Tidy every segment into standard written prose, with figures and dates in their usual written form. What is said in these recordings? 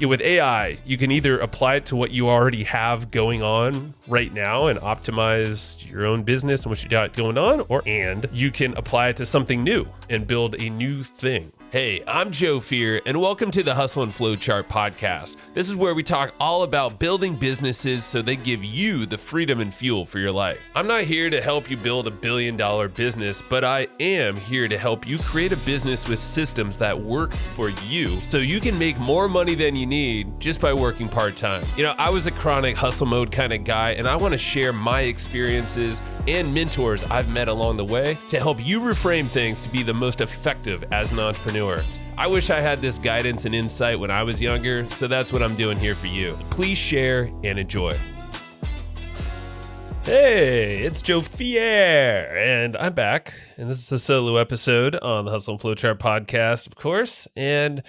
With AI, you can either apply it to what you already have going on right now and optimize your own business and what you got going on, and you can apply it to something new and build a new thing. Hey, I'm Joe Fier, and welcome to the Hustle and Flowchart podcast. This is where we talk all about building businesses so they give you the freedom and fuel for your life. I'm not here to help you build $1 billion business, but I am here to help you create a business with systems that work for you so you can make more money than you need just by working part-time. I was a chronic hustle mode kind of guy, and I want to share my experiences and mentors I've met along the way to help you reframe things to be the most effective as an entrepreneur. I wish I had this guidance and insight when I was younger, so that's what I'm doing here for you. Please share and enjoy. Hey, it's Joe Fier, and I'm back, and this is a solo episode on the Hustle and Flowchart podcast, of course, and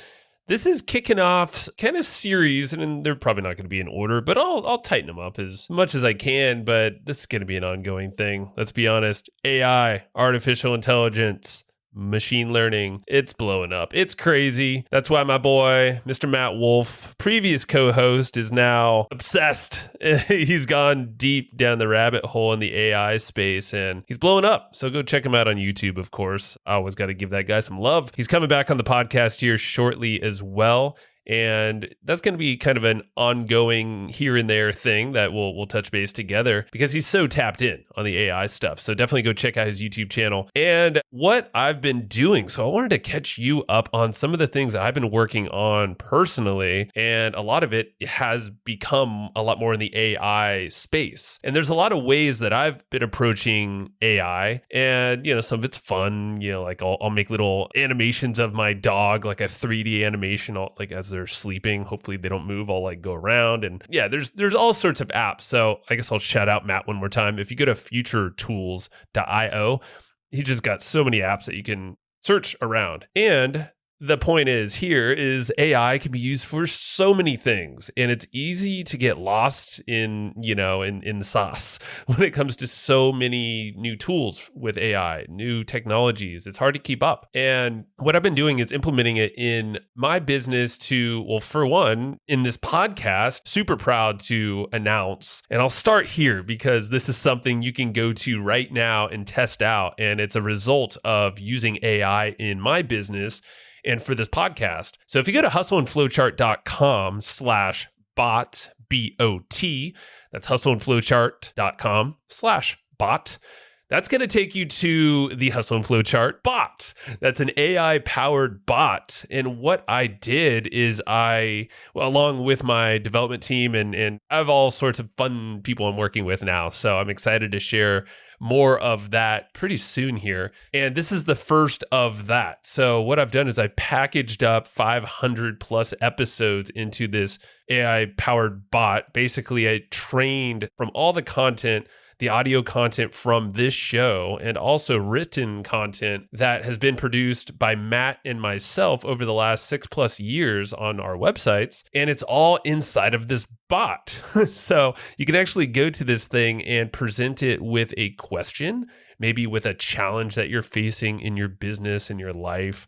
this is kicking off kind of series, and they're probably not going to be in order, but I'll tighten them up as much as I can, but this is going to be an ongoing thing. Let's be honest. AI, artificial intelligence, machine learning, it's blowing up. It's crazy. That's why my boy, Mr. Matt Wolf, previous co-host, is now obsessed. He's gone deep down the rabbit hole in the AI space, and he's blowing up. So go check him out on YouTube, of course. I always got to give that guy some love. He's coming back on the podcast here shortly as well. And that's going to be kind of an ongoing here and there thing that we'll touch base together because he's so tapped in on the AI stuff. So definitely go check out his YouTube channel and what I've been doing. So I wanted to catch you up on some of the things I've been working on personally. And a lot of it has become a lot more in the AI space. And there's a lot of ways that I've been approaching AI. And, some of it's fun. Like I'll make little animations of my dog, like a 3D animation, like as they're sleeping. Hopefully they don't move. I'll like go around, and yeah, there's all sorts of apps. So I guess I'll shout out Matt one more time. If you go to futuretools.io, he just got so many apps that you can search around. And the point is AI can be used for so many things, and it's easy to get lost in the sauce when it comes to so many new tools with AI, new technologies. It's hard to keep up. And what I've been doing is implementing it in my business for one, in this podcast, super proud to announce, and I'll start here because this is something you can go to right now and test out. And it's a result of using AI in my business and for this podcast. So if you go to hustleandflowchart.com/bot, B-O-T, that's hustleandflowchart.com/bot. That's going to take you to the Hustle and Flowchart bot. That's an AI-powered bot. And what I did is along with my development team, and I have all sorts of fun people I'm working with now. So I'm excited to share more of that pretty soon here. And this is the first of that. So what I've done is I packaged up 500 plus episodes into this AI-powered bot. Basically, I trained from all the content, the audio content from this show, and also written content that has been produced by Matt and myself over the last 6+ years on our websites. And it's all inside of this bot. So you can actually go to this thing and present it with a question, maybe with a challenge that you're facing in your business, in your life.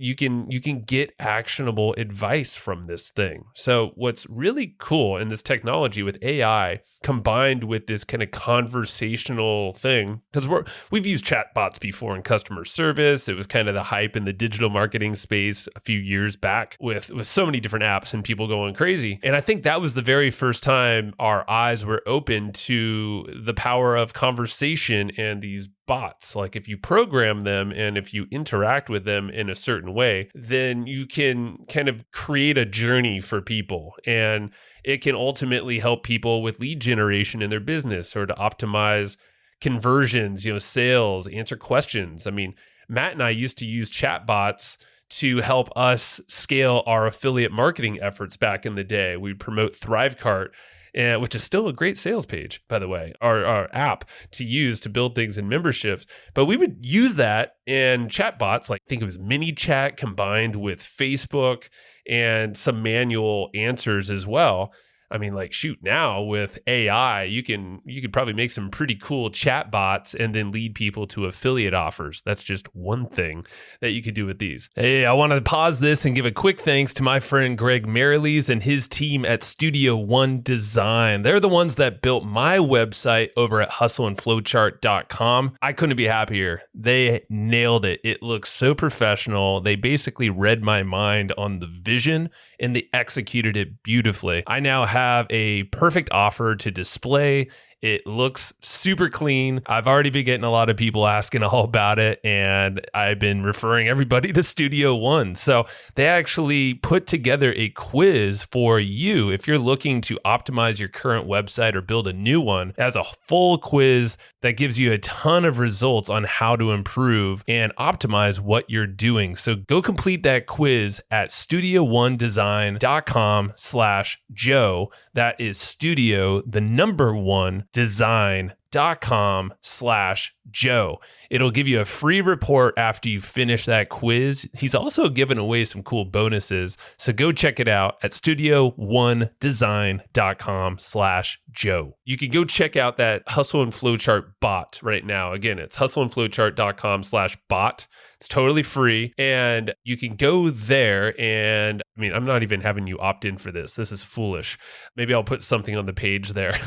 You can get actionable advice from this thing. So what's really cool in this technology with AI combined with this kind of conversational thing, because we've used chatbots before in customer service. It was kind of the hype in the digital marketing space a few years back with so many different apps and people going crazy. And I think that was the very first time our eyes were open to the power of conversation and these bots. Like if you program them and if you interact with them in a certain way, then you can kind of create a journey for people, and it can ultimately help people with lead generation in their business or to optimize conversions, sales, answer questions. I mean, Matt and I used to use chatbots to help us scale our affiliate marketing efforts back in the day. We'd promote Thrivecart, which is still a great sales page, by the way, our app to use to build things in memberships. But we would use that and chatbots, like I think it was mini chat combined with Facebook and some manual answers as well. I mean, like, shoot, now with AI, you could probably make some pretty cool chat bots and then lead people to affiliate offers. That's just one thing that you could do with these. Hey, I want to pause this and give a quick thanks to my friend Greg Marilees and his team at Studio One Design. They're the ones that built my website over at hustleandflowchart.com. I couldn't be happier. They nailed it. It looks so professional. They basically read my mind on the vision and they executed it beautifully. I now have a perfect offer to display. It looks super clean. I've already been getting a lot of people asking all about it, and I've been referring everybody to Studio One. So they actually put together a quiz for you if you're looking to optimize your current website or build a new one. It has a full quiz that gives you a ton of results on how to improve and optimize what you're doing. So go complete that quiz at studioOneDesign.com/Joe. That is studio, the number one, design.com/Joe. It'll give you a free report after you finish that quiz. He's also giving away some cool bonuses. So go check it out at studioOneDesign.com/Joe. You can go check out that Hustle and Flowchart bot right now. Again, it's hustleandflowchart.com/bot. It's totally free. And you can go there and, I mean, I'm not even having you opt in for this. This is foolish. Maybe I'll put something on the page there,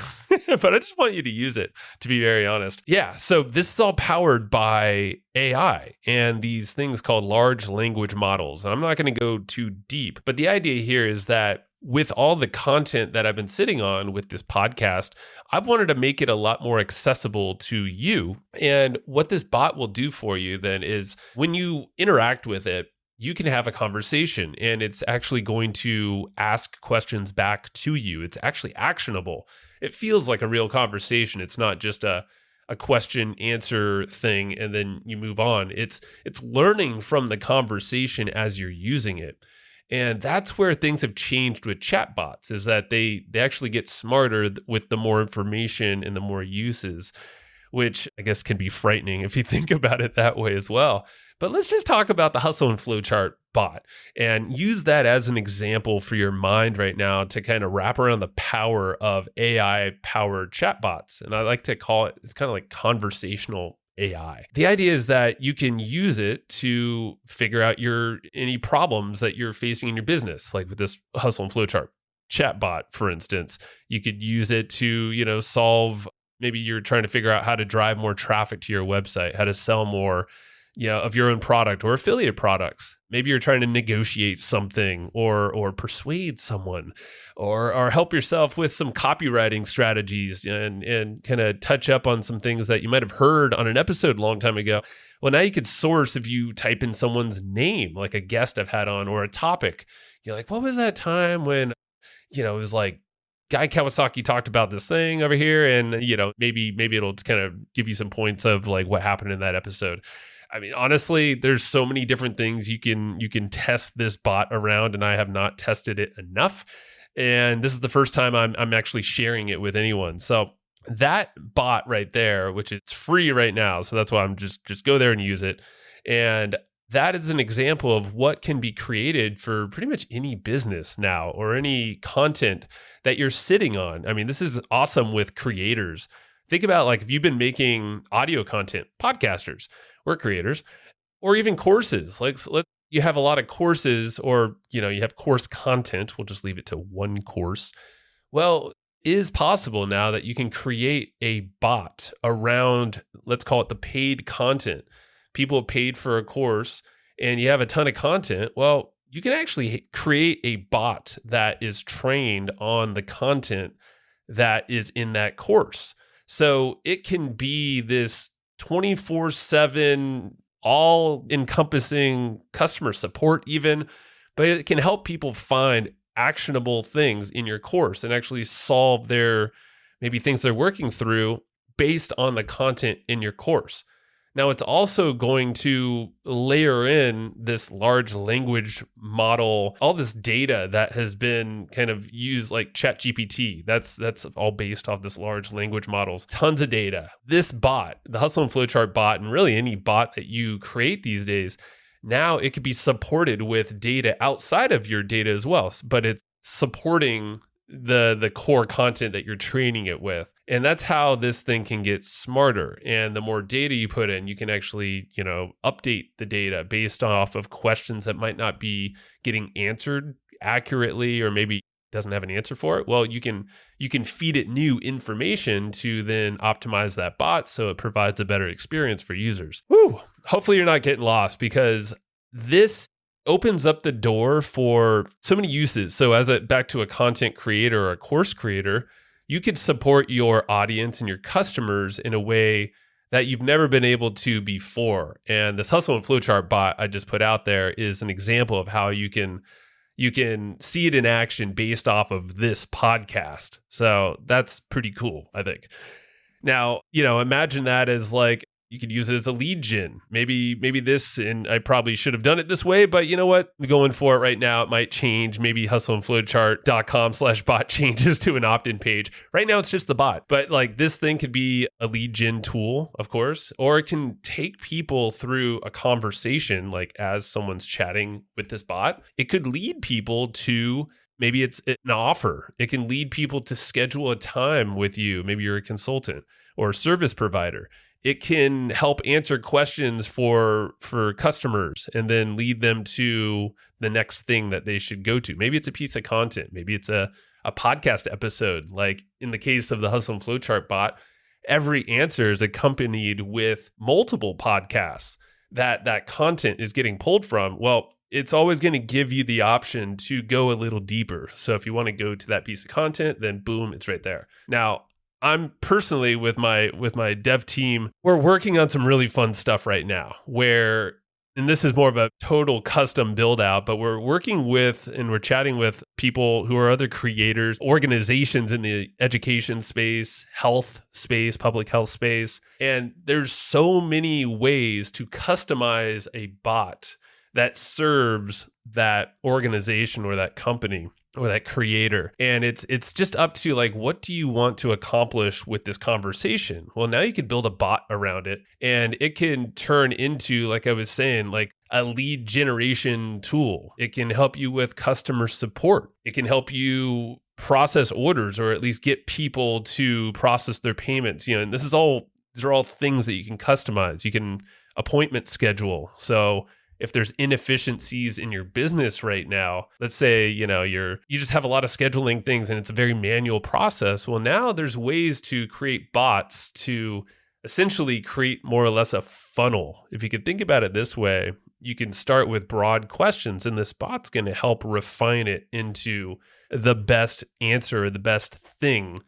but I just want you to use it, to be very honest. Yeah. So this is all powered by AI and these things called large language models. And I'm not going to go too deep, but the idea here is that with all the content that I've been sitting on with this podcast, I've wanted to make it a lot more accessible to you. And what this bot will do for you then is when you interact with it, you can have a conversation and it's actually going to ask questions back to you. It's actually actionable. It feels like a real conversation. It's not just a question answer thing and then you move on. It's learning from the conversation as you're using it. And that's where things have changed with chatbots, is that they actually get smarter with the more information and the more uses, which I guess can be frightening if you think about it that way as well. But let's just talk about the Hustle and Flowchart bot and use that as an example for your mind right now to kind of wrap around the power of AI-powered chatbots. And I like to call it, it's kind of like conversational AI. The idea is that you can use it to figure out any problems that you're facing in your business, like with this Hustle and Flowchart chatbot, for instance. You could use it to, solve, maybe you're trying to figure out how to drive more traffic to your website, how to sell more, of your own product or affiliate products. Maybe you're trying to negotiate something or persuade someone or help yourself with some copywriting strategies and kind of touch up on some things that you might have heard on an episode a long time ago. Well, now you could source if you type in someone's name, like a guest I've had on or a topic. You're like, what was that time when, it was like, Guy Kawasaki talked about this thing over here, and maybe it'll kind of give you some points of like what happened in that episode. I mean, honestly, there's so many different things you can test this bot around, and I have not tested it enough. And this is the first time I'm actually sharing it with anyone. So that bot right there, which is free right now, so that's why I'm just go there and use it. And that is an example of what can be created for pretty much any business now or any content that you're sitting on. I mean, this is awesome with creators. Think about like if you've been making audio content, podcasters, we're creators, or even courses. Like you have a lot of courses or, you have course content. We'll just leave it to one course. Well, it is possible now that you can create a bot around, let's call it the paid content. People have paid for a course and you have a ton of content. Well, you can actually create a bot that is trained on the content that is in that course. So it can be this 24/7, all-encompassing customer support even, but it can help people find actionable things in your course and actually solve their maybe things they're working through based on the content in your course. Now, it's also going to layer in this large language model, all this data that has been kind of used like ChatGPT. That's all based off this large language models. Tons of data. This bot, the Hustle and Flowchart bot, and really any bot that you create these days, now it could be supported with data outside of your data as well. But it's supporting the core content that you're training it with. And that's how this thing can get smarter. And the more data you put in, you can actually, update the data based off of questions that might not be getting answered accurately, or maybe doesn't have an answer for it. Well, you can feed it new information to then optimize that bot so it provides a better experience for users. Woo! Hopefully you're not getting lost, because this opens up the door for so many uses. So back to a content creator or a course creator, you could support your audience and your customers in a way that you've never been able to before. And this Hustle and Flowchart bot I just put out there is an example of how you can see it in action based off of this podcast. So that's pretty cool, I think. Now, imagine that as like, you could use it as a lead gen. Maybe this, and I probably should have done it this way, but you know what? Going for it right now, it might change. Maybe hustleandflowchart.com/bot changes to an opt-in page. Right now, it's just the bot. But like, this thing could be a lead gen tool, of course, or it can take people through a conversation, like as someone's chatting with this bot. It could lead people to, maybe it's an offer. It can lead people to schedule a time with you. Maybe you're a consultant or a service provider. It can help answer questions for customers and then lead them to the next thing that they should go to. Maybe it's a piece of content. Maybe it's a podcast episode. Like in the case of the Hustle and Flowchart bot, every answer is accompanied with multiple podcasts that content is getting pulled from. Well, it's always going to give you the option to go a little deeper. So if you want to go to that piece of content, then boom, it's right there. Now, I'm personally with my dev team, we're working on some really fun stuff right now and this is more of a total custom build out, but we're working with and we're chatting with people who are other creators, organizations in the education space, health space, public health space. And there's so many ways to customize a bot that serves that organization or that company or that creator. And it's just up to like, what do you want to accomplish with this conversation? Well, now you could build a bot around it, and it can turn into, like I was saying, like a lead generation tool. It can help you with customer support. It can help you process orders, or at least get people to process their payments. And these are all things that you can customize. You can appointment schedule. So if there's inefficiencies in your business right now, let's say, you just have a lot of scheduling things and it's a very manual process. Well, now there's ways to create bots to essentially create more or less a funnel. If you could think about it this way, you can start with broad questions, and this bot's going to help refine it into the best answer, the best thing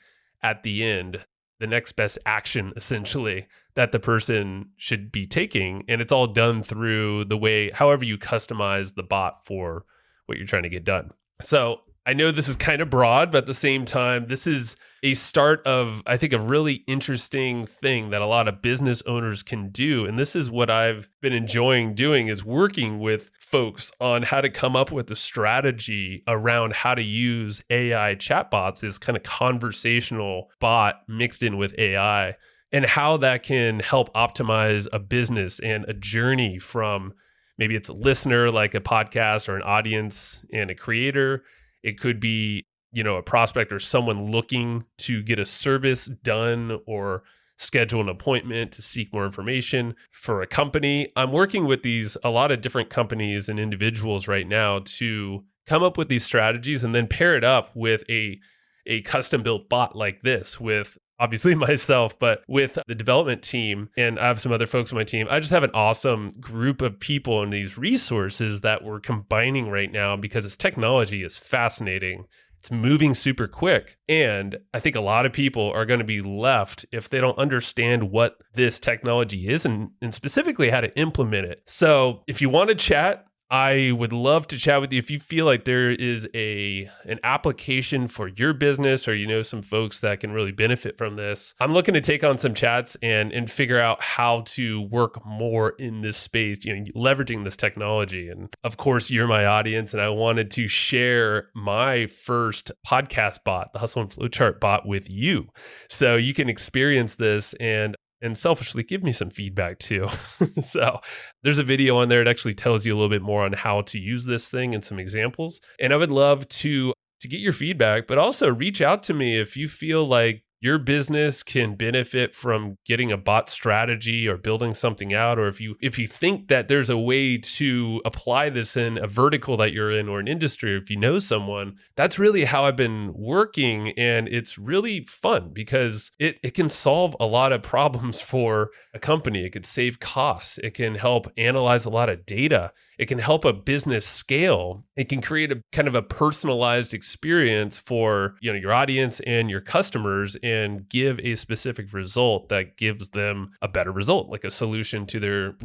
at the end, the next best action, essentially, that the person should be taking. And it's all done through the way, however you customize the bot for what you're trying to get done. So I know this is kind of broad, but at the same time, this is a start of, I think, a really interesting thing that a lot of business owners can do. And this is what I've been enjoying doing, is working with folks on how to come up with a strategy around how to use AI chatbots, as kind of conversational bot mixed in with AI, and how that can help optimize a business and a journey from, maybe it's a listener, like a podcast, or an audience and a creator. It could be, a prospect or someone looking to get a service done or schedule an appointment to seek more information for a company. I'm working with a lot of different companies and individuals right now to come up with these strategies and then pair it up with a custom built bot like this, with obviously myself, but with the development team. And I have some other folks on my team. I just have an awesome group of people and these resources that we're combining right now, because this technology is fascinating. It's moving super quick. And I think a lot of people are going to be left if they don't understand what this technology is and specifically how to implement it. So if you want to chat, I would love to chat with you. If you feel like there is an application for your business, or some folks that can really benefit from this, I'm looking to take on some chats and figure out how to work more in this space, leveraging this technology. And of course, you're my audience, and I wanted to share my first podcast bot, the Hustle and Flowchart bot, with you, so you can experience this and selfishly give me some feedback too. So there's a video on there that actually tells you a little bit more on how to use this thing and some examples. And I would love to to get your feedback, but also reach out to me if you feel like your business can benefit from getting a bot strategy or building something out, or if you think that there's a way to apply this in a vertical that you're in or an industry, or if you know someone. That's really how I've been working, and it's really fun because it can solve a lot of problems for a company. It could save costs. It can help analyze a lot of data. It can help a business scale. It can create a kind of a personalized experience for, your audience and your customers, and give a specific result that gives them a better result, like a solution to their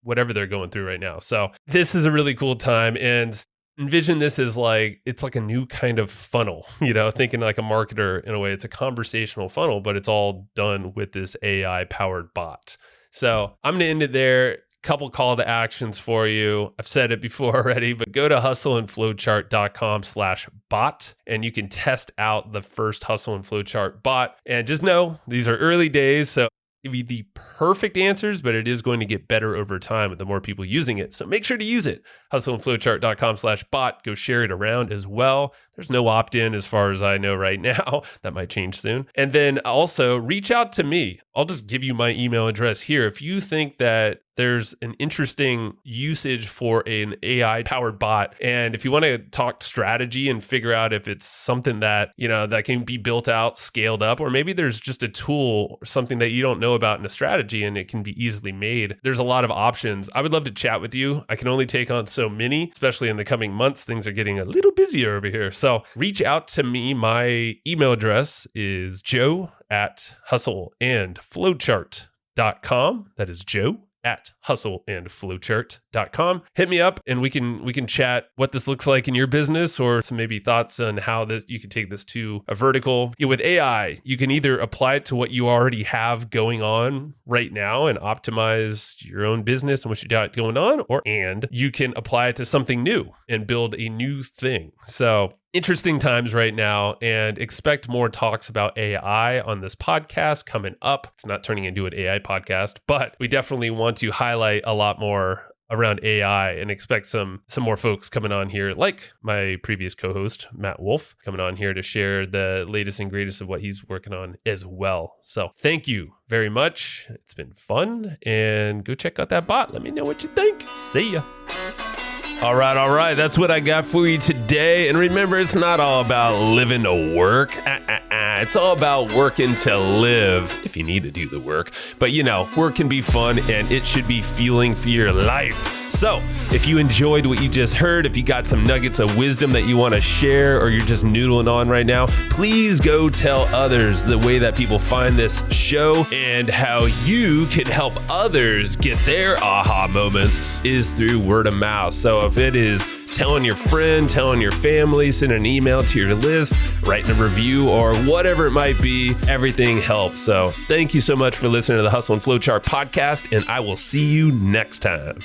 whatever they're going through right now. So this is a really cool time, and envision this as it's like a new kind of funnel, thinking like a marketer in a way. It's a conversational funnel, but it's all done with this AI powered bot. So I'm going to end it there. Couple call to actions for you. I've said it before already, but go to hustleandflowchart.com/bot and you can test out the first Hustle and Flowchart bot. And just know these are early days, so give you the perfect answers, but it is going to get better over time with the more people using it. So make sure to use it. Hustleandflowchart.com/bot. Go share it around as well. There's no opt-in as far as I know right now. That might change soon. And then also reach out to me. I'll just give you my email address here. If you think that there's an interesting usage for an AI powered bot, and if you want to talk strategy and figure out if it's something that, that can be built out, scaled up, or maybe there's just a tool or something that you don't know about in a strategy and it can be easily made. There's a lot of options. I would love to chat with you. I can only take on so many, especially in the coming months. Things are getting a little busier over here. So reach out to me. My email address is joe@hustleandflowchart.com. That is joe@hustleandflowchart.com. Hit me up and we can chat what this looks like in your business, or some maybe thoughts on how you can take this to a vertical. With AI, you can either apply it to what you already have going on right now and optimize your own business and what you got going on, and you can apply it to something new and build a new thing. So interesting times right now, and expect more talks about AI on this podcast coming up. It's not turning into an AI podcast, but we definitely want to highlight a lot more around AI and expect some more folks coming on here, like my previous co-host, Matt Wolf, coming on here to share the latest and greatest of what he's working on as well. So thank you very much. It's been fun, and go check out that bot. Let me know what you think. See ya. All right. That's what I got for you today. And remember, it's not all about living to work. It's all about working to live, if you need to do the work. But work can be fun, and it should be fueling for your life. So if you enjoyed what you just heard, if you got some nuggets of wisdom that you want to share, or you're just noodling on right now, please go tell others. The way that people find this show and how you can help others get their aha moments is through word of mouth. So if it is telling your friend, telling your family, sending an email to your list, writing a review, or whatever it might be, everything helps. So thank you so much for listening to the Hustle and Flowchart podcast, and I will see you next time.